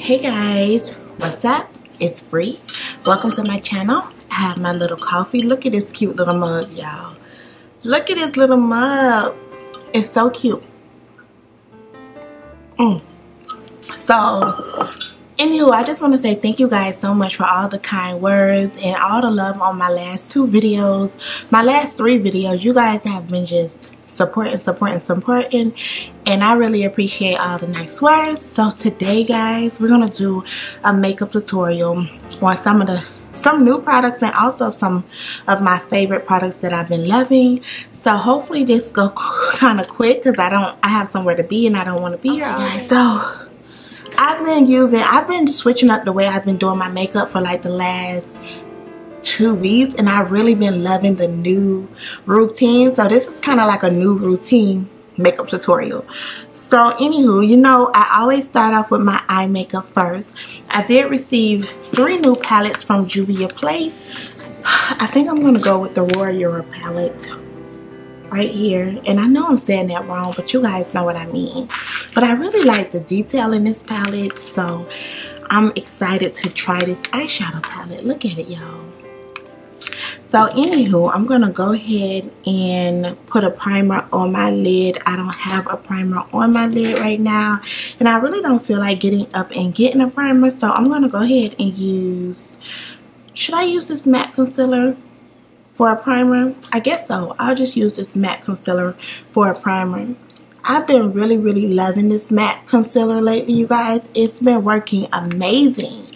Hey guys, what's up? It's Bree. Welcome to my channel. I have my little coffee. Look at this cute little mug, y'all. Look at this little mug. It's so cute. So, anywho, I just want to say thank you guys so much for all the kind words and all the love on my last 2 videos. My last 3 videos, you guys have been just supporting, and I really appreciate all the nice words. So today, guys, we're gonna do a makeup tutorial on some new products and also some of my favorite products that I've been loving. So hopefully this go kind of quick because I have somewhere to be and I don't want to be here all day. So I've been switching up the way I've been doing my makeup for like the last 2 weeks, and I've really been loving the new routine. So this is kind of like a new routine makeup tutorial. So anywho, you know, I always start off with my eye makeup first. I did receive 3 new palettes from Juvia Place. I think I'm gonna go with the Warrior palette right here, and I know I'm saying that wrong, but you guys know what I mean. But I really like the detail in this palette, so I'm excited to try this eyeshadow palette. Look at it, y'all. So anywho, I'm gonna go ahead and put a primer on my lid. I don't have a primer on my lid right now, and I really don't feel like getting up and getting a primer, so I'm gonna go ahead and use, should I use this matte concealer for a primer? I guess so. I'll just use this matte concealer for a primer. I've been really loving this matte concealer lately, you guys. It's been working amazing.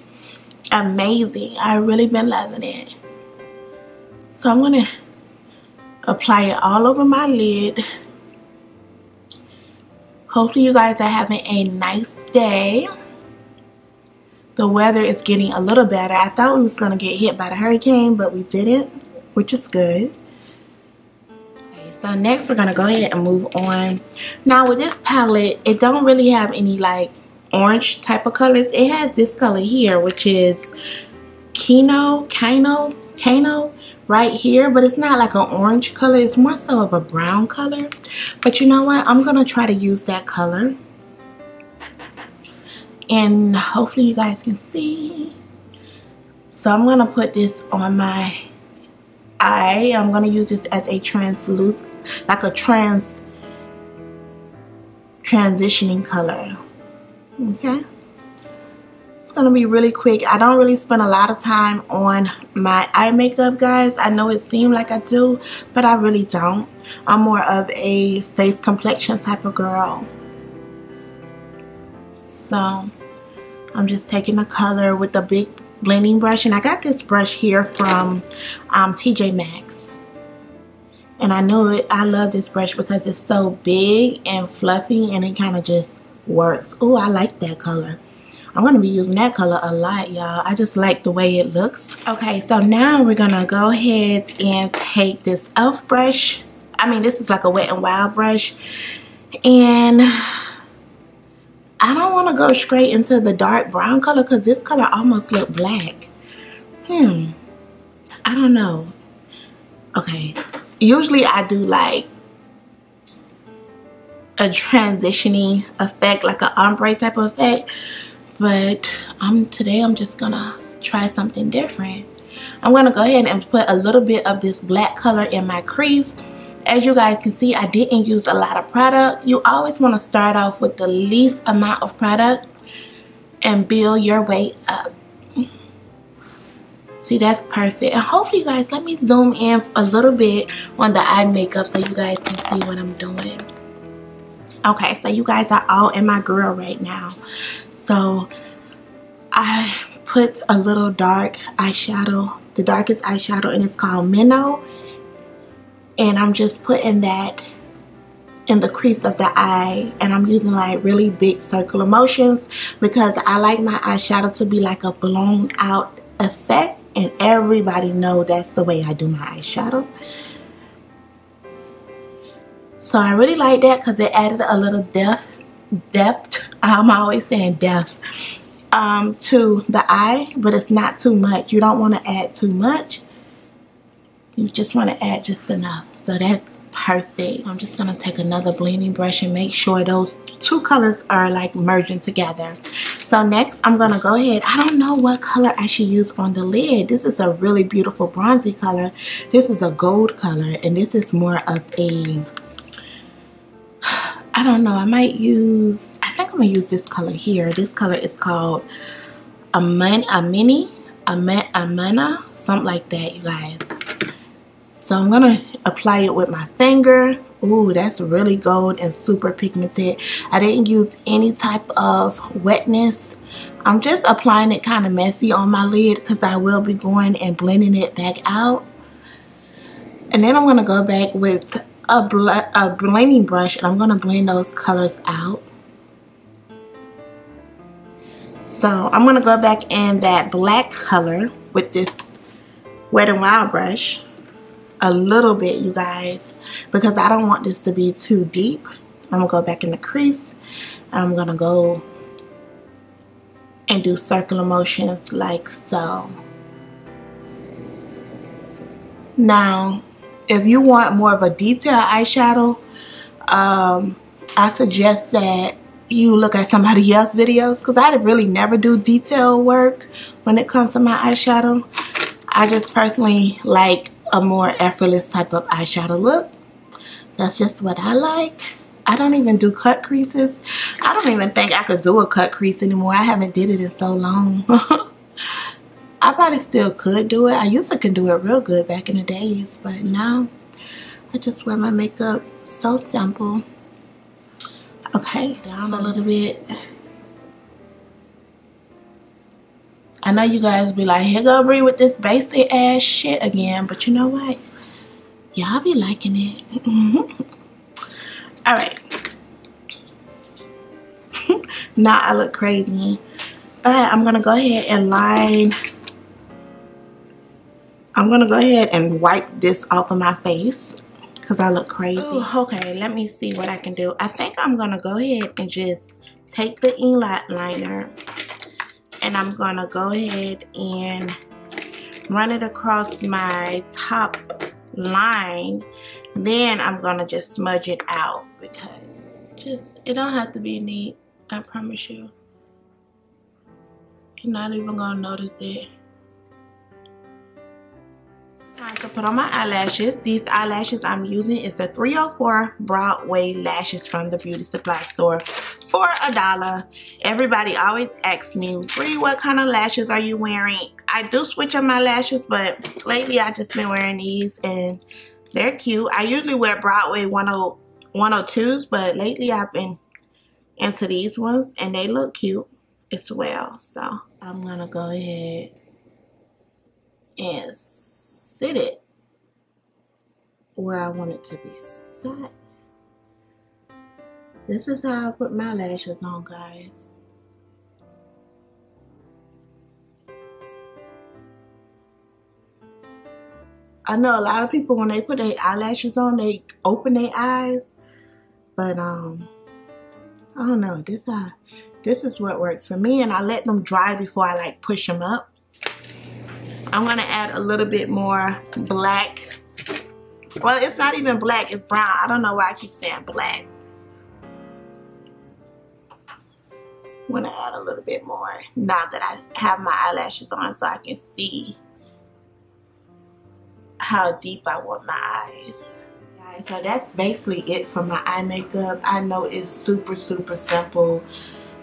I've really been loving it. So I'm going to apply it all over my lid. Hopefully you guys are having a nice day. The weather is getting a little better. I thought we was going to get hit by the hurricane, but we didn't, which is good. Okay, so next we're going to go ahead and move on. Now with this palette, it don't really have any like orange type of colors. It has this color here, which is Kano right here, but it's not like an orange color. It's more so of a brown color. But you know what? I'm gonna try to use that color, and hopefully you guys can see. So I'm gonna put this on my eye. I'm gonna use this as a transitioning color. Okay. It's gonna be really quick. I don't really spend a lot of time on my eye makeup, guys. I know it seems like I do, but I really don't. I'm more of a face complexion type of girl. So I'm just taking the color with the big blending brush, and I got this brush here from TJ Maxx, and I know it. I love this brush because it's so big and fluffy, and it kind of just works. Oh, I like that color. I'm going to be using that color a lot, y'all. I just like the way it looks. Okay, so now we're going to go ahead and take this e.l.f. brush. I mean, this is like a Wet n Wild brush. And I don't want to go straight into the dark brown color because this color almost looks black. I don't know. Okay. Usually I do like a transitioning effect, like an ombre type of effect. But today I'm just gonna try something different. I'm gonna go ahead and put a little bit of this black color in my crease. As you guys can see, I didn't use a lot of product. You always want to start off with the least amount of product and build your way up. See, that's perfect. And hopefully you guys, let me zoom in a little bit on the eye makeup so you guys can see what I'm doing. Okay, so you guys are all in my grill right now. So I put a little dark eyeshadow, the darkest eyeshadow, and it's called Minnow. And I'm just putting that in the crease of the eye, and I'm using like really big circular motions because I like my eyeshadow to be like a blown out effect, and everybody knows that's the way I do my eyeshadow. So I really like that because it added a little depth. I'm always saying depth to the eye, but it's not too much. You don't want to add too much. You just want to add just enough. So that's perfect. I'm just gonna take another blending brush and make sure those two colors are like merging together. So next I'm gonna go ahead, I don't know what color I should use on the lid. This is a really beautiful bronzy color. This is a gold color, and this is more of a, I don't know, I think I'm gonna use this color here. This color is called Amena, something like that, you guys. So I'm gonna apply it with my finger. Ooh, that's really gold and super pigmented. I didn't use any type of wetness. I'm just applying it kind of messy on my lid because I will be going and blending it back out. And then I'm gonna go back with a blending brush, and I'm gonna blend those colors out. So I'm gonna go back in that black color with this Wet n Wild brush a little bit, you guys, because I don't want this to be too deep. I'm gonna go back in the crease, and I'm gonna go and do circular motions like so. Now, if you want more of a detailed eyeshadow, I suggest that you look at somebody else's videos, because I really never do detail work when it comes to my eyeshadow. I just personally like a more effortless type of eyeshadow look. That's just what I like. I don't even do cut creases. I don't even think I could do a cut crease anymore. I haven't did it in so long. I probably still could do it. I used to can do it real good back in the days, but now I just wear my makeup so simple. Okay, down a little bit. I know you guys be like, here go Bree with this basic ass shit again, but you know what? Y'all be liking it. Alright. Now I look crazy. But I'm gonna go ahead and line. I'm gonna go ahead and wipe this off of my face because I look crazy. Ooh, okay, let me see what I can do. I think I'm gonna go ahead and just take the ink liner, and I'm gonna go ahead and run it across my top line. Then I'm gonna just smudge it out, because it don't have to be neat, I promise you. You're not even gonna notice it. Time to put on my eyelashes. These eyelashes I'm using is the 304 Broadway lashes from the beauty supply store for $1. Everybody always asks me, Bree, what kind of lashes are you wearing? I do switch up my lashes, but lately I just been wearing these, and they're cute. I usually wear Broadway 102s, but lately I've been into these ones, and they look cute as well. So I'm gonna go ahead and sit it where I want it to be set. This is how I put my lashes on, guys. I know a lot of people, when they put their eyelashes on, they open their eyes, but I don't know. This is what works for me, and I let them dry before I like push them up. I'm gonna add a little bit more black. Well, it's not even black, it's brown. I don't know why I keep saying black. I'm gonna add a little bit more now that I have my eyelashes on, so I can see how deep I want my eyes. Guys, so that's basically it for my eye makeup. I know it's super simple.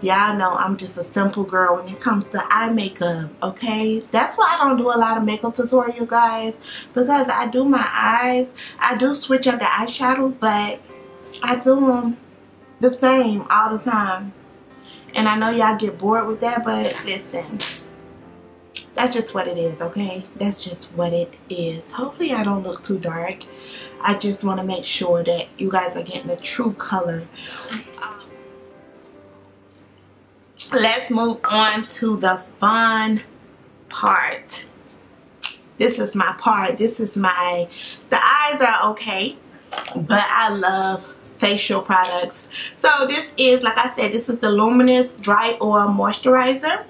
Y'all know I'm just a simple girl when it comes to eye makeup, okay? That's why I don't do a lot of makeup tutorials, guys, because I do my eyes. I do switch up the eyeshadow, but I do them the same all the time. And I know y'all get bored with that, but listen, that's just what it is, okay? That's just what it is. Hopefully I don't look too dark. I just want to make sure that you guys are getting the true color. Let's move on to the fun part. This is my part. This is my, the eyes are okay, but I love facial products. So this is, like I said, this is the Luminous Dry Oil Moisturizer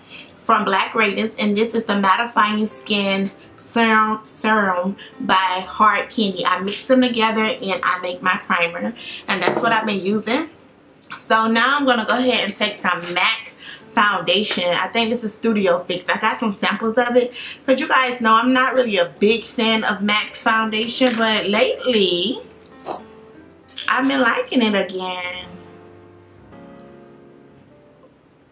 from Black Radiance, and this is the Mattifying Skin Serum by Hard Candy. I mix them together and I make my primer, and that's what I've been using. So now I'm going to go ahead and take some MAC foundation. I think this is Studio Fix. I got some samples of it because you guys know I'm not really a big fan of MAC foundation, but lately I've been liking it again.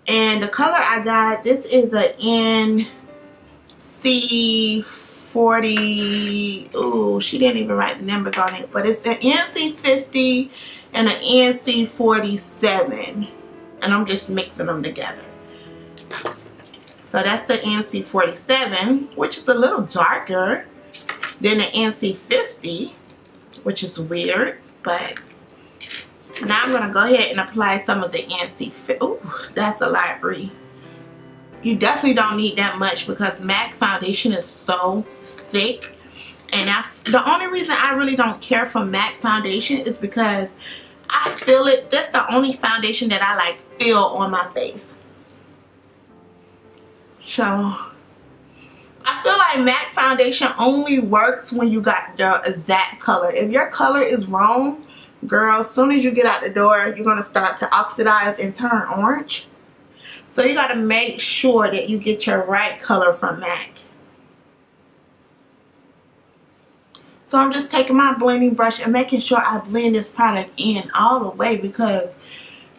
And the color I got, this is a NC40. Ooh, she didn't even write the numbers on it, but it's the NC50 and an NC47, and I'm just mixing them together. So that's the NC47, which is a little darker than the NC50, which is weird, but now I'm going to go ahead and apply some of the NC50. Ooh, that's a lot, Bree. You definitely don't need that much because MAC foundation is so thick. And the only reason I really don't care for MAC foundation is because I feel it. That's the only foundation that I like feel on my face. So I feel like MAC foundation only works when you got the exact color. If your color is wrong, girl, as soon as you get out the door, you're going to start to oxidize and turn orange. So you got to make sure that you get your right color from MAC. So I'm just taking my blending brush and making sure I blend this product in all the way because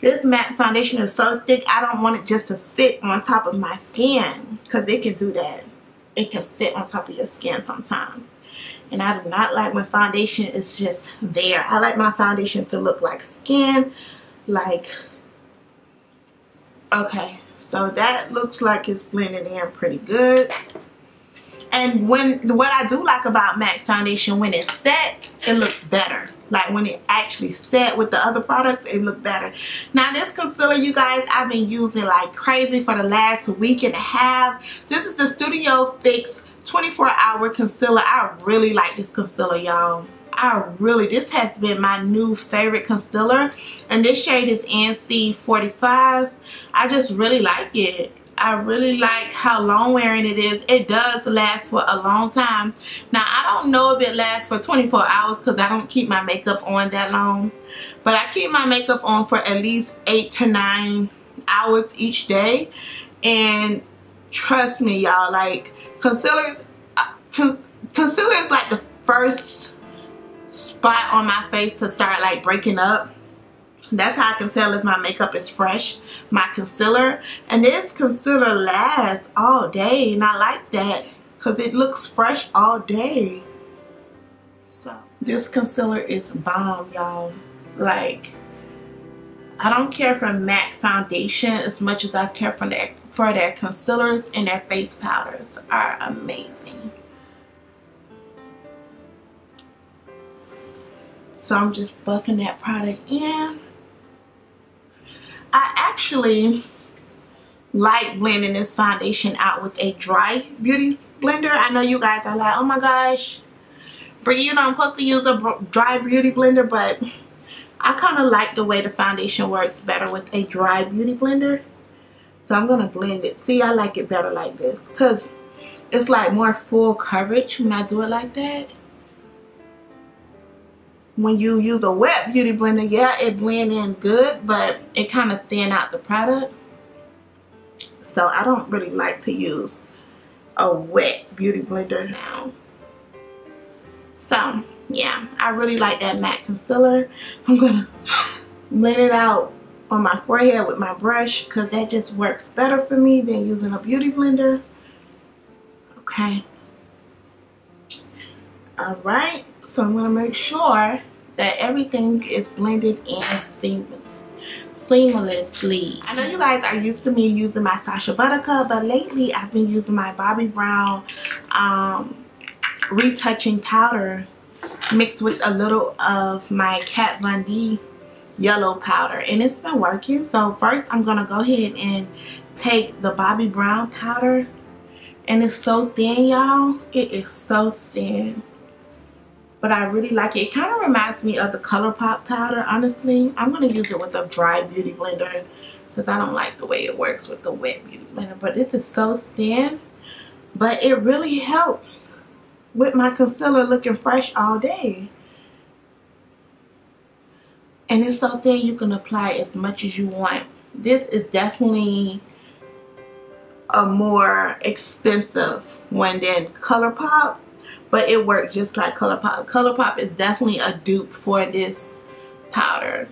this MAC foundation is so thick, I don't want it just to sit on top of my skin because it can do that. It can sit on top of your skin sometimes. And I do not like when foundation is just there. I like my foundation to look like skin. Like, okay, so that looks like it's blended in pretty good. And what I do like about MAC foundation, when it's set, it looks better. Like when it actually set with the other products, it looks better. Now this concealer, you guys, I've been using like crazy for the last week and a half. This is the Studio Fix 24-hour concealer. I really like this concealer, y'all. This has been my new favorite concealer, and this shade is NC45. I just really like it. I really like how long wearing it is. It does last for a long time. Now I don't know if it lasts for 24 hours because I don't keep my makeup on that long, but I keep my makeup on for at least 8 to 9 hours each day. And trust me, y'all, like concealer is like the first spot on my face to start like breaking up. That's how I can tell if my makeup is fresh, my concealer. And this concealer lasts all day, and I like that because it looks fresh all day. So this concealer is bomb, y'all. Like, I don't care for MAC foundation as much as I care for their concealers, and their face powders are amazing. So I'm just buffing that product in. I actually like blending this foundation out with a dry beauty blender. I know you guys are like, oh my gosh, Brie, you know I'm supposed to use a dry beauty blender, but I kind of like the way the foundation works better with a dry beauty blender. So I'm going to blend it. See, I like it better like this because it's like more full coverage when I do it like that. When you use a wet beauty blender, yeah, it blends in good, but it kind of thin out the product. So I don't really like to use a wet beauty blender now. So yeah, I really like that matte concealer. I'm gonna blend it out on my forehead with my brush because that just works better for me than using a beauty blender. Okay. Alright, so I'm gonna make sure that everything is blended in seamlessly. I know you guys are used to me using my Sacha Buttercup, but lately I've been using my Bobbi Brown retouching powder mixed with a little of my Kat Von D yellow powder, and it's been working. So first I'm gonna go ahead and take the Bobbi Brown powder, and it's so thin, y'all. It is so thin, but I really like it. It kind of reminds me of the ColourPop powder, honestly. I'm gonna use it with a dry beauty blender because I don't like the way it works with the wet beauty blender. But this is so thin, but it really helps with my concealer looking fresh all day. And it's so thin you can apply as much as you want. This is definitely a more expensive one than ColourPop, but it works just like ColourPop. ColourPop is definitely a dupe for this powder.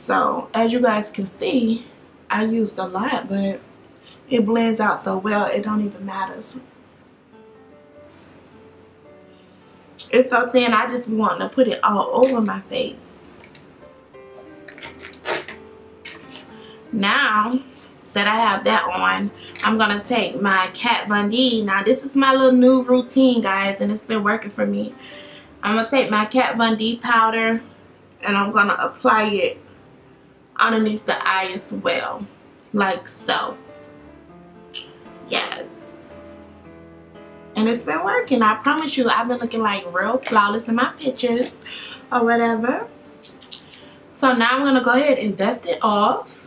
So as you guys can see, I used a lot, but it blends out so well it don't even matter. It's so thin, I just want to put it all over my face. Now that I have that on, I'm going to take my Kat Von D. Now this is my little new routine, guys, and it's been working for me. I'm going to take my Kat Von D powder and I'm going to apply it underneath the eye as well. Like so. Yes. And it's been working. I promise you, I've been looking like real flawless in my pictures or whatever. So now I'm going to go ahead and dust it off.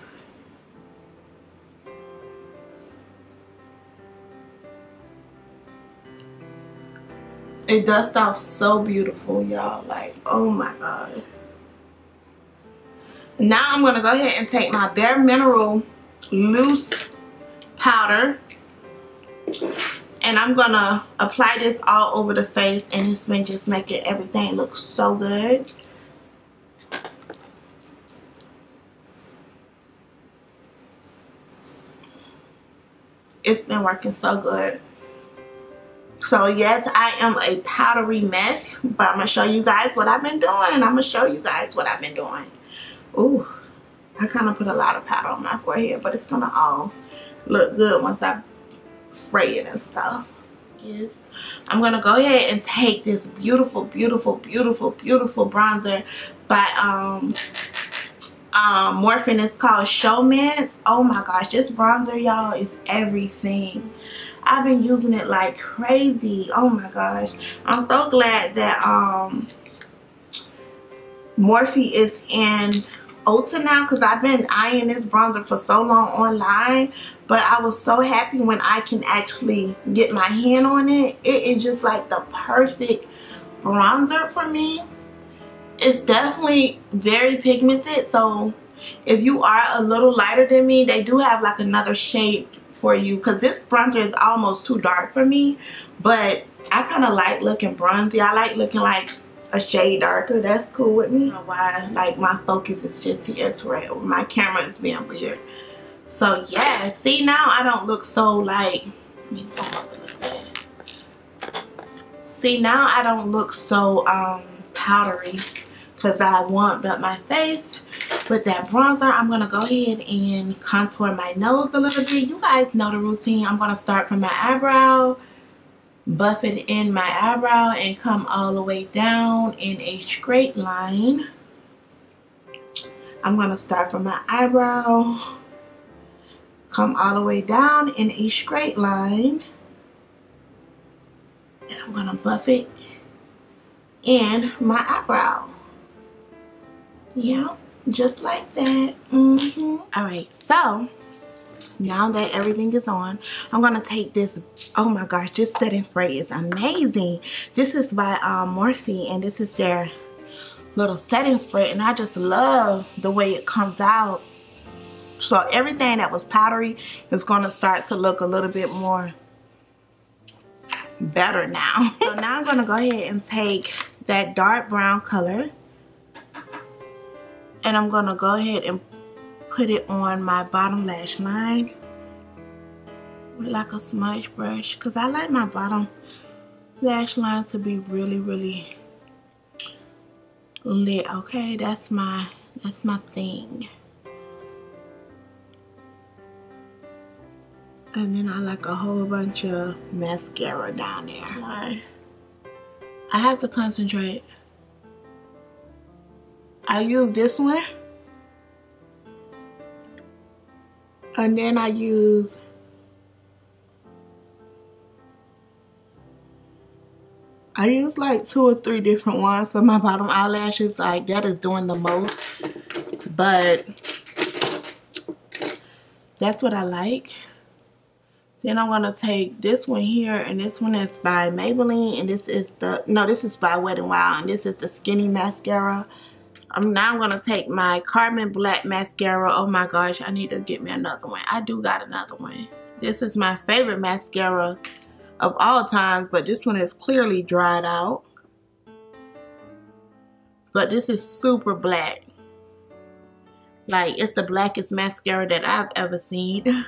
It dusts off so beautiful, y'all. Like, oh my god. Now I'm going to go ahead and take my Bare Mineral loose powder. And I'm going to apply this all over the face. And it's been just making everything look so good. It's been working so good. So yes, I am a powdery mess. But I'm going to show you guys what I've been doing. I'm going to show you guys what I've been doing. Ooh, I kind of put a lot of powder on my forehead. But it's going to all look good once I spray it and stuff. Yes. I'm gonna go ahead and take this beautiful bronzer by Morphe, and it's called Showmance. Oh my gosh, this bronzer, y'all, is everything. I've been using it like crazy. Oh my gosh, I'm so glad that Morphe is in Ulta now, because I've been eyeing this bronzer for so long online, but I was so happy when I can actually get my hand on it. It is just like the perfect bronzer for me. It's definitely very pigmented, so if you are a little lighter than me, they do have like another shade for you, because this bronzer is almost too dark for me, but I kind of like looking bronzy. I like looking like a shade darker. That's cool with me. I don't know why, like, my focus is just here. It's right over. My camera is being weird. So yeah, see, now I don't look so like, let me zoom up a little bit. See, now I don't look so powdery, because I warmed up my face with that bronzer. I'm gonna go ahead and contour my nose a little bit. You guys know the routine. I'm gonna start from my eyebrow, buff it in my eyebrow, and come all the way down in a straight line. I'm going to start from my eyebrow, come all the way down in a straight line, and I'm going to buff it in my eyebrow. Yeah, just like that. Alright, so now that everything is on, I'm going to take this. Oh my gosh, this setting spray is amazing. This is by Morphe, and this is their little setting spray, and I just love the way it comes out. So everything that was powdery is going to start to look a little bit more better now. So now I'm going to go ahead and take that dark brown color, and I'm going to go ahead and put it on my bottom lash line with like a smudge brush, because I like my bottom lash line to be really lit. Okay, that's my thing. And then I like a whole bunch of mascara down there. I have to concentrate. I use this one, and then I use like 2 or 3 different ones for my bottom eyelashes. Like, that is doing the most. but that's what I like. Then I'm gonna take this one here, and this one is by Maybelline, and this is this is by Wet n Wild, and this is the Skinny Mascara. Now I'm gonna take my Carbon Black Mascara. Oh my gosh, I need to get me another one. I do got another one. This is my favorite mascara of all times, but this one is clearly dried out. But this is super black. Like, it's the blackest mascara that I've ever seen.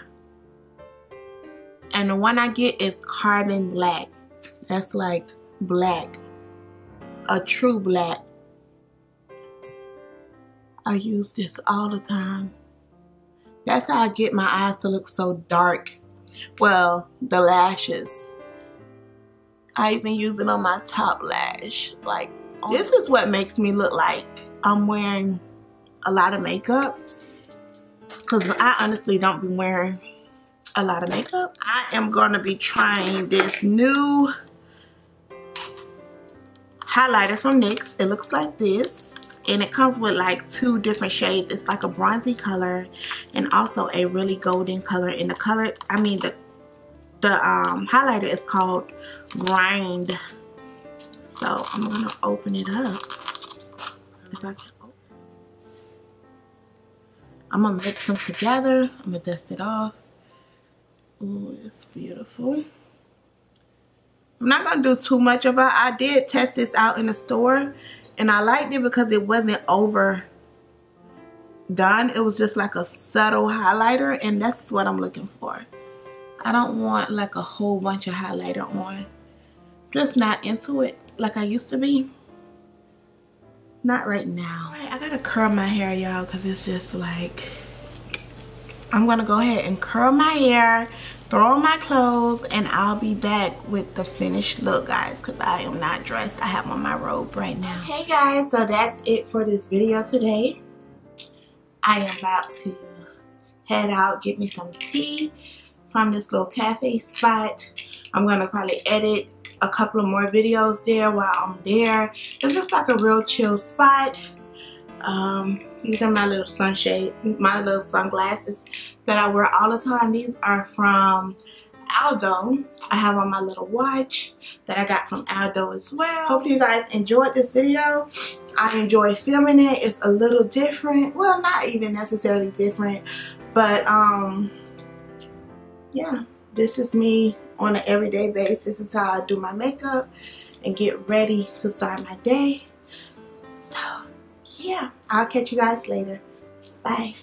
And the one I get is Carbon Black. That's like black. A true black. I use this all the time. That's how I get my eyes to look so dark. Well, the lashes. I even use it on my top lash. Like, this is what makes me look like I'm wearing a lot of makeup. Because I honestly don't be wearing a lot of makeup. I am going to be trying this new highlighter from NYX. It looks like this. And it comes with like 2 different shades. It's like a bronzy color and also a really golden color. And the color, I mean the highlighter is called Grind. So I'm gonna open it up. If I can open. I'm gonna mix them together. I'm gonna dust it off. Ooh, it's beautiful. I'm not gonna do too much of it. I did test this out in the store, and I liked it because it wasn't overdone. It was just like a subtle highlighter, and that's what I'm looking for. I don't want like a whole bunch of highlighter on. Just not into it like I used to be. Not right now. Alright, I gotta curl my hair, y'all, because it's just like, I'm gonna go ahead and curl my hair, throw on my clothes, and I'll be back with the finished look, guys, because I am not dressed. I have on my robe right now. Okay, guys, so that's it for this video today. I am about to head out, get me some tea from this little cafe spot. I'm gonna probably edit a couple of more videos there while I'm there. It's just like a real chill spot. These are my little sunshade, my little sunglasses that I wear all the time. These are from Aldo. I have on my little watch that I got from Aldo as well. Hope you guys enjoyed this video. I enjoy filming it. It's a little different. Well, not even necessarily different, but yeah, this is me on an everyday basis. This is how I do my makeup and get ready to start my day. So yeah, I'll catch you guys later. Bye.